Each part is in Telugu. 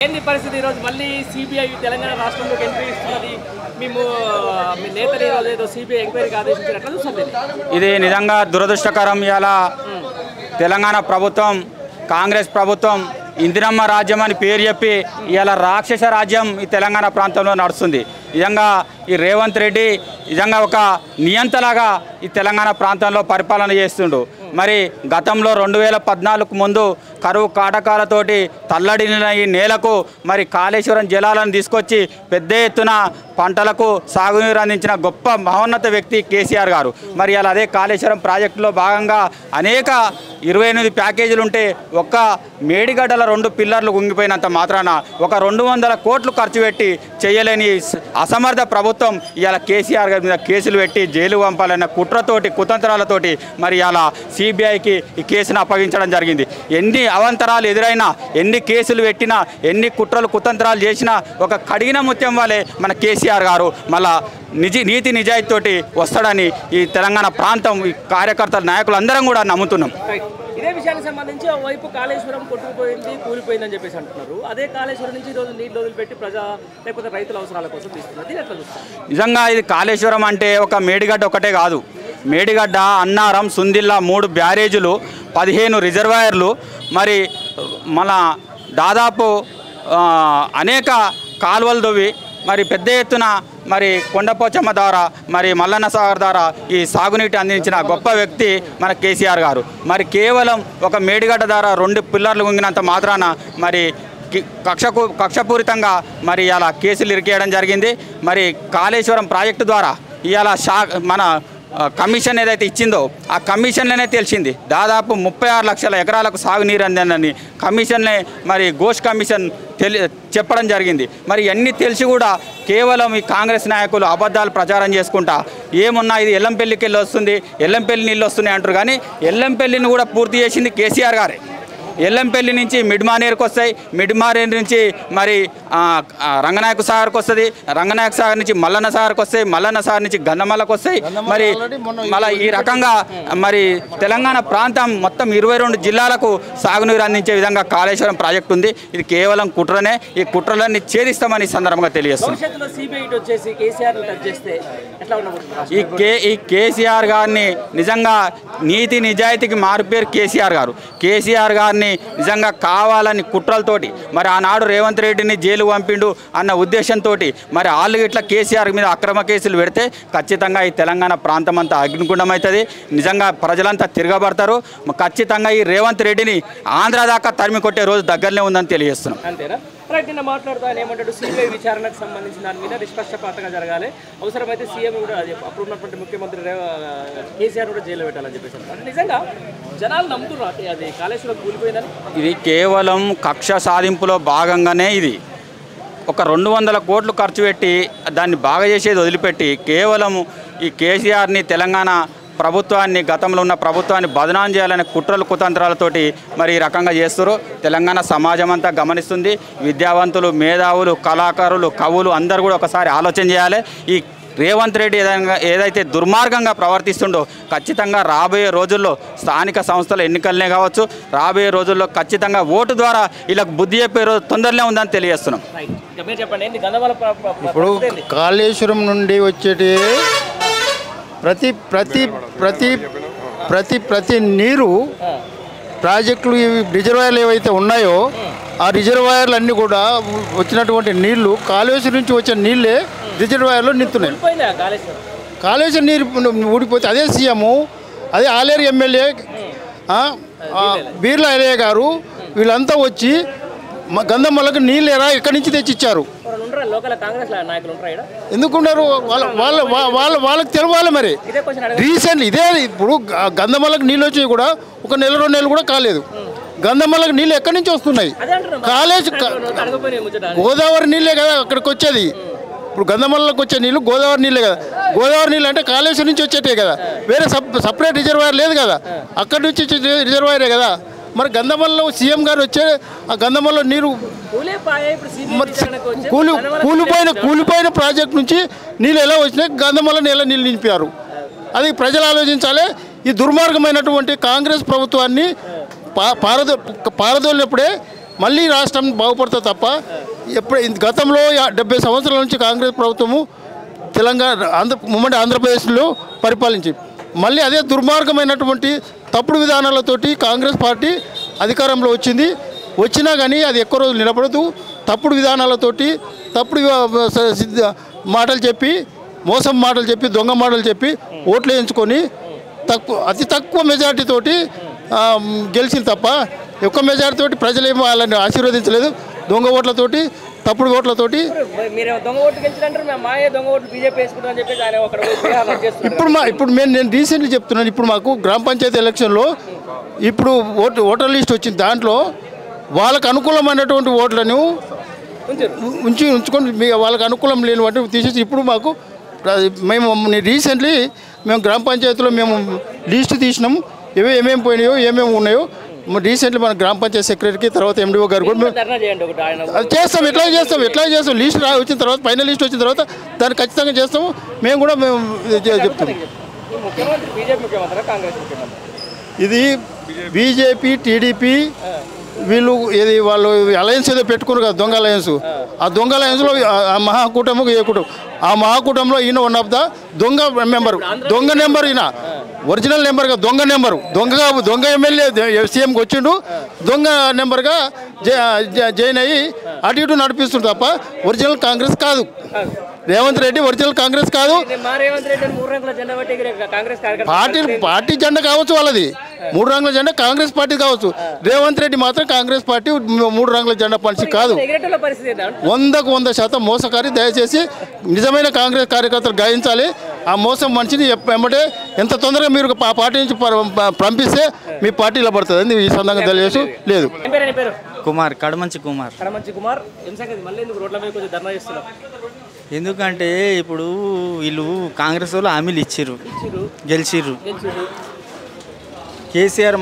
ఏంది పరిస్థితి ఈరోజు మళ్ళీ సిబిఐ తెలంగాణ రాష్ట్రంలోకి ఎంట్రీ ఇస్తున్నది. మేము మీ నేతలు ఈరోజు ఏదో సిబిఐ ఎంక్వైరీకి ఆదేశించినట్లు చూస్తుంది. ఇది నిజంగా దురదృష్టకరం. ఇవాళ తెలంగాణ ప్రభుత్వం, కాంగ్రెస్ ప్రభుత్వం ఇందిరమ్మ రాజ్యం అని పేరు చెప్పి ఇవాళ రాక్షస రాజ్యం ఈ తెలంగాణ ప్రాంతంలో నడుస్తుంది. నిజంగా ఈ రేవంత్ రెడ్డి నిజంగా ఒక నియంతలాగా ఈ తెలంగాణ ప్రాంతంలో పరిపాలన చేస్తుండు. మరి గతంలో 2014 ముందు కరువు కాటకాలతోటి తల్లడిన ఈ నేలకు మరి కాళేశ్వరం జలాలను తీసుకొచ్చి పెద్ద ఎత్తున పంటలకు సాగునీరు అందించిన గొప్ప మహోన్నత వ్యక్తి కేసీఆర్ గారు. మరి అలా అదే కాళేశ్వరం ప్రాజెక్టులో భాగంగా అనేక 28 ప్యాకేజీలు ఉంటే ఒక్క మేడిగడ్డల 2 పిల్లర్లు గుంగిపోయినంత మాత్రాన ఒక 200 కోట్లు ఖర్చు పెట్టి చేయలేని అసమర్థ ప్రభుత్వం ఇవాళ కేసీఆర్ గారి మీద కేసులు పెట్టి జైలు పంపాలన్న కుట్రతోటి కుతంత్రాలతోటి మరి ఇవాళ సిబిఐకి ఈ కేసును అప్పగించడం జరిగింది. ఎన్ని అవాంతరాలు ఎదురైనా, ఎన్ని కేసులు పెట్టినా, ఎన్ని కుట్రలు కుతంత్రాలు చేసినా ఒక కడిగిన ముత్యం వల్లే మన కేసీఆర్ గారు మళ్ళా నీతి నిజాయితీతోటి వస్తాడని ఈ తెలంగాణ ప్రాంతం ఈ కార్యకర్తల నాయకులు అందరం కూడా నమ్ముతున్నాం. ఇదే విషయానికి సంబంధించి వైపు కాళేశ్వరం కొట్టుకుపోయింది, కూలిపోయిందని చెప్పేసి అంటున్నారు. అదే కాళేశ్వరం నుంచి ఈరోజు నీళ్ళు వదిలిపెట్టి లేకపోతే రైతుల అవసరాల కోసం తీస్తున్నారు. దీని ఎట్లా చూస్తారు? నిజంగా ఇది కాళేశ్వరం అంటే ఒక మేడిగడ్డ ఒకటే కాదు. మేడిగడ్డ, అన్నారం, సుందిల్లా 3 బ్యారేజీలు, 15 రిజర్వాయర్లు, మరి మన దాదాపు అనేక కాలువలు తవ్వి మరి పెద్ద ఎత్తున మరి కొండపోచమ్మ ద్వారా మరి మల్లన్న సాగర్ ద్వారా ఈ సాగునీటి అందించిన గొప్ప వ్యక్తి మన కేసీఆర్ గారు. మరి కేవలం ఒక మేడిగడ్డ ద్వారా 2 పిల్లర్లు గుంగినంత మాత్రాన మరి కక్షపూరితంగా మరి ఇలా కేసులు ఇరికేయడం జరిగింది. మరి కాళేశ్వరం ప్రాజెక్టు ద్వారా ఇవాళ మన కమిషన్ ఏదైతే ఇచ్చిందో ఆ కమిషన్లోనే తెలిసింది దాదాపు 36 లక్షల ఎకరాలకు సాగునీరు అందిందని కమిషన్లే మరి ఘోష్ కమిషన్ చెప్పడం జరిగింది. మరి అన్నీ తెలిసి కూడా కేవలం ఈ కాంగ్రెస్ నాయకులు అబద్ధాలు ప్రచారం చేసుకుంటా ఏమున్నా ఇది ఎల్లంపల్లికి వెళ్ళి వస్తుంది, ఎల్లంపల్లి నీళ్ళు వస్తున్నాయి అంటారు. కానీ ఎల్లంపల్లిని కూడా పూర్తి చేసింది కేసీఆర్ గారే. ఎల్లంపల్లి నుంచి మిడ్మానేరుకు వస్తాయి, మిడ్మానేరు నుంచి మరి రంగనాయక సాగర్కి వస్తుంది, రంగనాయక సాగర్ నుంచి మల్లన్న సాగర్కి వస్తాయి, మల్లన్న సాగర్ నుంచి గంధమల్లకు వస్తాయి. మరి మళ్ళీ ఈ రకంగా మరి తెలంగాణ ప్రాంతం మొత్తం 22 జిల్లాలకు సాగునీరు అందించే విధంగా కాళేశ్వరం ప్రాజెక్టు ఉంది. ఇది కేవలం కుట్రనే. ఈ కుట్రలన్నీ ఛేదిస్తామని సందర్భంగా తెలియజేస్తుంది. ఈ కేసీఆర్ గారిని నిజంగా నీతి నిజాయితీకి మారుపేరు కేసీఆర్ గారు. కేసీఆర్ గారిని నిజంగా కావాలని కుట్రలతోటి మరి ఆనాడు రేవంత్ రెడ్డిని జైలు పంపిండు అన్న ఉద్దేశంతో మరి వాళ్ళు ఇట్లా కేసీఆర్ మీద అక్రమ కేసులు పెడితే ఖచ్చితంగా ఈ తెలంగాణ ప్రాంతం అంతా అగ్నిగుండం అవుతుంది. నిజంగా ప్రజలంతా తిరగబడతారు. ఖచ్చితంగా ఈ రేవంత్ రెడ్డిని ఆంధ్ర దాకా తరిమి కొట్టే రోజు దగ్గరనే ఉందని తెలియజేస్తున్నాం. అంతేనా? నిన్న మాట్లాడుతూ ఆయన ఏమంటాడు, సిబిఐ విచారణకు సంబంధించిన దాని మీద నిష్పక్షపాతంగా జరగాలి, అవసరమైతే సీఎం కూడా అప్పుడు ఉన్నటువంటి ముఖ్యమంత్రి కేసీఆర్ కూడా జైల్లో పెట్టాలని చెప్పేసి అంటే నిజంగా జనాలు నమ్ముతున్నారు అది కాళేశ్వరం కూలిపోయిందని. ఇది కేవలం కక్ష సాధింపులో భాగంగానే ఇది ఒక 200 కోట్లు ఖర్చు పెట్టి దాన్ని బాగా చేసేది వదిలిపెట్టి కేవలం ఈ కేసీఆర్ని తెలంగాణ ప్రభుత్వాన్ని, గతంలో ఉన్న ప్రభుత్వాన్ని బదనాం చేయాలనే కుట్రలు కుతంత్రాలతోటి మరి ఈ రకంగా చేస్తారు. తెలంగాణ సమాజం అంతా గమనిస్తుంది. విద్యావంతులు, మేధావులు, కళాకారులు, కవులు అందరూ కూడా ఒకసారి ఆలోచన చేయాలి. ఈ రేవంత్ రెడ్డి ఏదైతే దుర్మార్గంగా ప్రవర్తిస్తుండో ఖచ్చితంగా రాబోయే రోజుల్లో స్థానిక సంస్థల ఎన్నికలనే కావచ్చు, రాబోయే రోజుల్లో ఖచ్చితంగా ఓటు ద్వారా వీళ్ళకి బుద్ధి చెప్పే రోజు తొందరనే ఉందని తెలియజేస్తున్నాం. ఇప్పుడు కాళేశ్వరం నుండి వచ్చేటి ప్రతి ప్రతి ప్రతి ప్రతి ప్రతి నీరు ప్రాజెక్టులు రిజర్వాయర్లు ఏవైతే ఉన్నాయో ఆ రిజర్వాయర్లు అన్నీ కూడా వచ్చినటువంటి నీళ్లు కాళేశ్వరం నుంచి వచ్చే నీళ్ళే రిజర్వాయర్లో నింతున్నాయి. కాళేశ్వరం నీరు ఊడిపోతే అదే సీఎం, అదే ఆలేరు ఎమ్మెల్యే బీర్లా ఎలయ్య గారు వీళ్ళంతా వచ్చి గంధమల్లకు నీళ్ళు ఎక్కడి నుంచి తెచ్చిచ్చారు. ఎందుకున్నారు? వాళ్ళకి తెలవాలి. మరి రీసెంట్ ఇదే ఇప్పుడు గంధమల్లకు నీళ్ళు వచ్చి కూడా ఒక 1-2 నెలలు కూడా కాలేదు. గంధమల్లకు నీళ్ళు ఎక్కడి నుంచి వస్తున్నాయి? గోదావరి నీళ్ళే కదా అక్కడికి వచ్చేది. ఇప్పుడు గంధమల్లకు వచ్చే నీళ్ళు గోదావరి నీళ్ళే కదా. గోదావరి నీళ్ళు అంటే కాళేశ్వరం నుంచి వచ్చేటే కదా, వేరే సపరేట్ రిజర్వాయర్ లేదు కదా, అక్కడి నుంచి రిజర్వాయరే కదా. మరి గంధమల్లో సీఎం గారు వచ్చే ఆ గంధమల్లో నీరు కూలిపోయిన ప్రాజెక్ట్ నుంచి నీళ్ళు ఎలా వచ్చినాయి, గంధమల్ల ఎలా నీళ్ళు నింపారు, అది ప్రజలు ఆలోచించాలి. ఈ దుర్మార్గమైనటువంటి కాంగ్రెస్ ప్రభుత్వాన్ని పారదోలినప్పుడే మళ్ళీ రాష్ట్రం బాగుపడుతుంది తప్ప ఎప్పుడు గతంలో 70 సంవత్సరాల నుంచి కాంగ్రెస్ ప్రభుత్వము తెలంగాణ ఉమ్మడి ఆంధ్రప్రదేశ్లో పరిపాలించి మళ్ళీ అదే దుర్మార్గమైనటువంటి తప్పుడు విధానాలతోటి కాంగ్రెస్ పార్టీ అధికారంలో వచ్చినా కానీ అది ఎక్కువ రోజులు నిలబడదు. తప్పుడు విధానాలతోటి తప్పుడు మాటలు చెప్పి మోసం మాటలు చెప్పి దొంగ మాటలు చెప్పి ఓట్లు వేయించుకొని అతి తక్కువ మెజార్టీతోటి గెలిచింది తప్ప ఎక్కువ మెజార్టీతోటి ప్రజలేమో వాళ్ళని ఆశీర్వదించలేదు. దొంగ ఓట్లతోటి తప్పుడు ఓట్లతోటి ఇప్పుడు నేను రీసెంట్లీ చెప్తున్నాను. ఇప్పుడు మాకు గ్రామ పంచాయతీ ఎలక్షన్లో ఇప్పుడు ఓటర్ లిస్ట్ వచ్చింది. దాంట్లో వాళ్ళకు అనుకూలమైనటువంటి ఓట్లను ఉంచుకొని వాళ్ళకి అనుకూలం లేని వాటిని తీసేసి ఇప్పుడు మాకు మేము రీసెంట్లీ గ్రామ పంచాయతీలో మేము లిస్టు తీసినాము. ఏమేమి పోయినాయో ఏమేమి ఉన్నాయో రీసెంట్లీ మన గ్రామ పంచాయతీ సెక్రటరీకి తర్వాత ఎండిఓ గారు కూడా చేస్తాం. ఎట్లా చేస్తాం లిస్ట్ వచ్చిన తర్వాత ఫైనల్ లిస్ట్ వచ్చిన తర్వాత దాన్ని ఖచ్చితంగా చేస్తాము. మేము కూడా చెప్తాము. ఇది బీజేపీ టీడీపీ వీళ్ళు వాళ్ళు అలయన్స్ ఏదో పెట్టుకున్నారు కదా, దొంగ అలయన్స్. ఆ దొంగ అలయన్స్లో ఆ మహాకూటమికి ఏ కూటమి, ఆ మహాకూటంలో ఈయన వన్ ఆఫ్ ద దొంగ నెంబర్ ఈయన ఒరిజినల్ నెంబర్గా దొంగ ఎమ్మెల్యే సీఎంకి వచ్చిండు. దొంగ నెంబర్గా జాయిన్ అయ్యి అటు ఇటు నడిపిస్తుండు తప్ప ఒరిజినల్ కాంగ్రెస్ కాదు. రేవంత్ రెడ్డి ఒరిజినల్ కాంగ్రెస్ కాదు. పార్టీ జెండా కావచ్చు వాళ్ళది, 3 రంగుల జెండా కాంగ్రెస్ పార్టీ కావచ్చు. రేవంత్ రెడ్డి మాత్రం కాంగ్రెస్ పార్టీ 3 రంగుల జెండా మనిషి కాదు. 100కు 100% మోసకారి. దయచేసి నిజమైన కాంగ్రెస్ కార్యకర్తలు గ్రహించాలి. ఆ మోసం మనిషిని ఎమ్మటే ఎంత తొందరగా మీరు ఆ పార్టీ నుంచి పంపిస్తే మీ పార్టీలో పడుతుంది అని ఈ సందర్భంగా తెలియజేసి లేదు. కడమంచి కుమార్. ఎందుకంటే ఇప్పుడు వీళ్ళు కాంగ్రెస్ వాళ్ళు హామీలు ఇచ్చిర్రు, గెలిచిర్రు.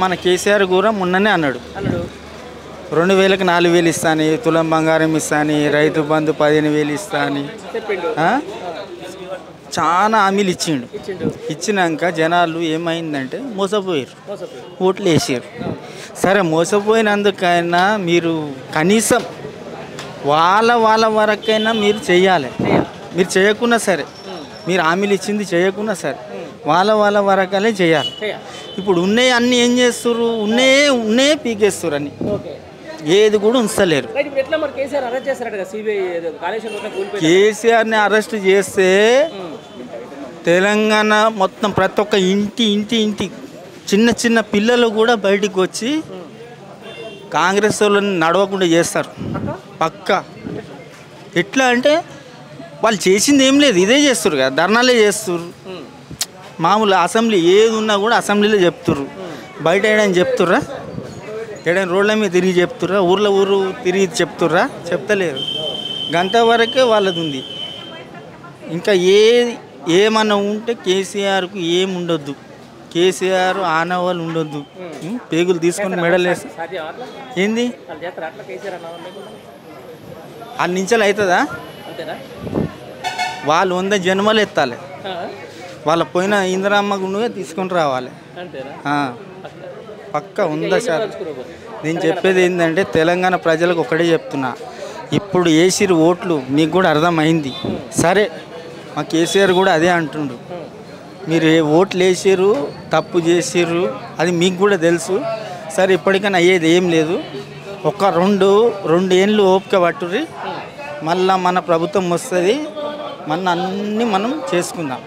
మన కేసీఆర్ కూడా మొన్ననే అన్నాడు 2000కి 4000 ఇస్తాను, తులం బంగారం ఇస్తాను, రైతు బంధు 15,000 ఇస్తాను, చాలా హామీలు ఇచ్చిండు. ఇచ్చినాక జనాలు ఏమైందంటే మోసపోయారు, ఓట్లు వేసారు. సరే మోసపోయినందుకైనా మీరు కనీసం వాళ్ళ వరకైనా మీరు చెయ్యాలి. మీరు చేయకున్నా సరే, మీరు హామీలు ఇచ్చింది చేయకున్నా సరే వాళ్ళ వరకనే చేయాలి. ఇప్పుడు ఉన్నాయి అన్నీ ఏం చేస్తుర్రు, ఉన్నాయే పీకేస్తుర్రు అన్నీ, ఏది కూడా ఉంచలేరు. కేసీఆర్ని అరెస్ట్ చేస్తే తెలంగాణ మొత్తం ప్రతి ఒక్క ఇంటి చిన్న పిల్లలు కూడా బయటికి వచ్చి కాంగ్రెస్ వాళ్ళని నడవకుండా చేస్తారు పక్కా. ఎట్లా అంటే వాళ్ళు చేసింది ఏం లేదు, ఇదే చేస్తారు కదా, ధర్నాలే చేస్తారు. మామూలు అసెంబ్లీ ఏది ఉన్నా కూడా అసెంబ్లీలో చెప్తుర్రు, బయట ఏడైనా చెప్తుర్రా, ఏడైనా రోడ్ల మీద తిరిగి చెప్తుర్రా, ఊరు తిరిగి చెప్తుర్రా, చెప్తలేరు. గంట వరకే వాళ్ళది ఉంది. ఇంకా ఏమన్నా ఉంటే కేసీఆర్కు ఏముండొద్దు, కేసీఆర్ ఆనవాళ్ళు ఉండొద్దు. పేగులు తీసుకొని మెడల్ వేసి ఏంది వాళ్ళ నుంచెలు అవుతుందా? వాళ్ళు 100 జన్మలు ఎత్తాలి, వాళ్ళ పోయిన ఇందిరమ్మ గుండుగా తీసుకొని రావాలి పక్క 100%. నేను చెప్పేది ఏంటంటే తెలంగాణ ప్రజలకు ఒకటే చెప్తున్నా, ఇప్పుడు వేసిరు ఓట్లు మీకు కూడా అర్థమైంది. సరే మా కేసీఆర్ కూడా అదే అంటుండు, మీరు ఓట్లు వేసిర్రు తప్పు చేసిర్రు అది మీకు కూడా తెలుసు. సరే ఇప్పటికైనా అయ్యేది ఏం లేదు, ఒక 2 ఏళ్ళు ఓపిక పట్టుర్రి, మళ్ళీ మన ప్రభుత్వం వస్తుంది, అన్నీ మనం చేసుకుందాం.